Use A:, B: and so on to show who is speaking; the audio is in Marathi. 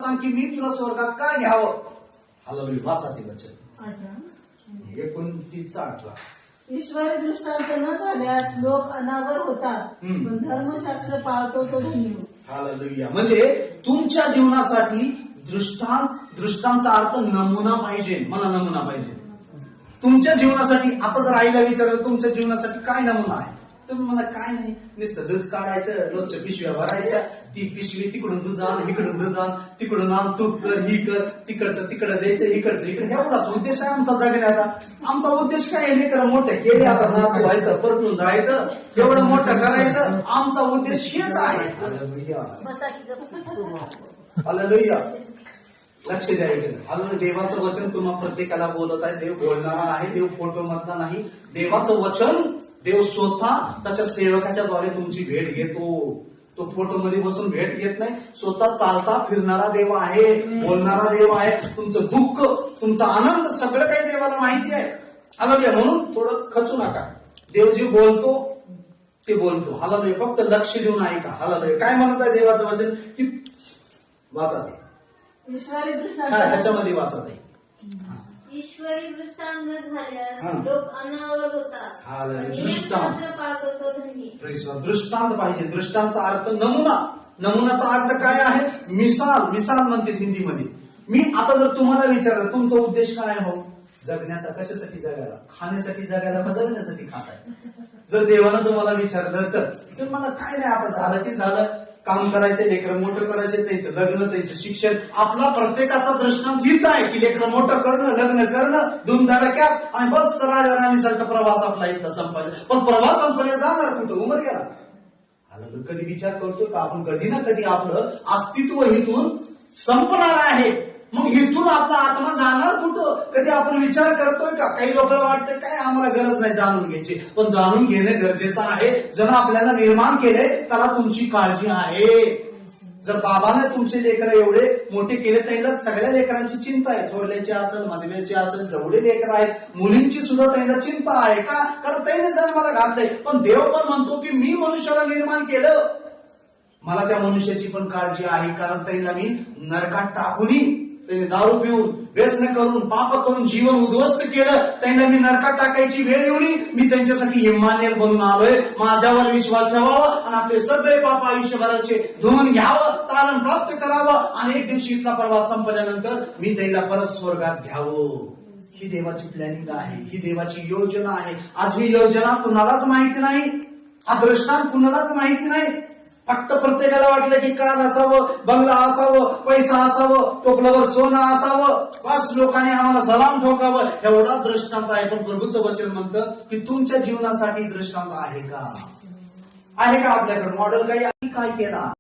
A: सांग की मी तुला स्वर्गात का घ्यावं. हालेलुया. वाचा ते वचन 29:18.
B: ईश्वरी दृष्टांत न झाल्यास लोक अनावर होतात, पण धर्मशास्त्र पाळतो तो धन्य.
A: हालेलुया. म्हणजे तुमच्या जीवनासाठी दृष्टांचा अर्थ नमुना पाहिजे. मला नमुना पाहिजे तुमच्या जीवनासाठी. आता जर आईला विचारलं तुमच्या जीवनासाठी काय नमुना आहे, तुम्ही मला काय नाही, नुसतं दूध काढायचं, रोजच्या पिशव्या भरायच्या, ती पिशवी तिकडून दूध आण, इकडून दूध आण, तिकडून आण, तूप कर, ही कर, तिकडचं तिकडं द्यायचं, इकडचं इकडे. एवढाच उद्देश आहे आमचा जगण्याचा. आमचा उद्देश काय आहे, लेकरं मोठे केले, आता नातू व्हायचं, परतून जायचं, एवढं मोठं करायचं. आमचा उद्देश हेच आहे. हालेलुया. लक्ष द्यायचं. हालेलुया. देवाचं वचन तुम्हा प्रत्येकाला बोलत आहे. देव बोलणारा आहे, देव फोटो मधला नाही. देवाचं वचन देव स्वतः त्याच्या सेवकाच्या द्वारे तुमची भेट घेतो. तो फोटो मध्ये बसून भेट घेत नाही. स्वतः चालता फिरणारा देव आहे, बोलणारा देव आहे. तुमचं दुःख, तुमचा आनंद सगळं काही देवाला माहिती आहे. हालेलुया. म्हणून थोडं खचू नका. देव जे बोलतो ते बोलतो. हालेलुया. फक्त लक्ष देऊन ऐका. हालेलुया. काय म्हणत आहे देवाचं वचन की वाचा ते.
B: ईश्वरी
A: त्याच्यामध्ये वाचा ते.
C: ईश्वरी दृष्टांत न झाल्यास लोक अनावर होतात,
A: दृष्टांत
C: पाळतो तो धन्य.
A: दृष्टांत पाहिजे. दृष्टांचा अर्थ नमुना. नमुनाचा अर्थ काय आहे, मिसाल. मिसाल म्हणते हिंदीमध्ये. मी आता जर तुम्हाला विचारलं तुमचा उद्देश काय हो जगण्याचा, कशासाठी जगायला, खाण्यासाठी जगायला का जगण्यासाठी खाताय, जर देवानं तुम्हाला विचारलं तर मला काय नाही, आता झालं की झालं, काम करायचे, लेकरं मोठं करायचे, त्यांचं लग्न, त्यांचं शिक्षण. आपला प्रत्येकाचा दृष्टांत हीच आहे की लेकरं मोठं करणं, लग्न करणं, धुमधडाक्यात, आणि बस राजा राणीसारखा प्रवास आपला इथं संपायचा. पण प्रवास संपायला जाणार कुठं, उमर गेला. कधी विचार करतो का आपण कधी ना कधी आपलं अस्तित्व इथून संपणार आहे, मग इथून आपला आत्मा जाणार कुठं, कधी आपण विचार करतोय का. काही लोकांना वाटतं काय आम्हाला गरज नाही जाणून घ्यायची, पण जाणून घेणं गरजेचं आहे. जर आपल्याला निर्माण केले त्याला तुमची काळजी आहे. जर बाबाने तुमचे लेकर एवढे मोठे केले, त्यांना सगळ्या लेकरांची चिंता आहे. थोरल्याची असेल, मधल्याची असेल, जेवढे लेकर आहेत, मुलींची सुद्धा त्यांना चिंता आहे. का, कारण त्याने जन्माला घातलंय. पण देव पण म्हणतो की मी मनुष्याला निर्माण केलं, मला त्या मनुष्याची पण काळजी आहे. कारण त्यांना मी नरकात टाकूनी, त्यांनी दारू पिऊन, व्यसन करून, पाप करून जीवन उद्ध्वस्त केलं, त्यांना मी नरकात टाकायची वेळ येऊनी. मी त्यांच्यासाठी इम्मानुएल बनून आलोय. माझ्यावर विश्वास ठेवावा आणि आपले सगळे पाप आयुष्यभराचे धुवून घ्यावं, तारण प्राप्त करावं, आणि एक दिवशी इथला प्रवास संपल्यानंतर मी त्यांना परत स्वर्गात घ्यावं. ही देवाची प्लॅनिंग आहे, ही देवाची योजना आहे. आज ही योजना कुणालाच माहिती नाही, हा दृष्टांत कुणालाच माहिती नाही. फक्त प्रत्येकाला वाटलं की कार असावं, बंगला असावं, पैसा असावं, टोपल्यावर सोनं असावं, बस लोकांनी आम्हाला सलाम ठोकावं, एवढा दृष्टांत आहे. पण प्रभूचं वचन म्हणतं की तुमच्या जीवनासाठी दृष्टांत आहे का, आहे का आपल्याकडे मॉडेल काही, काय केला.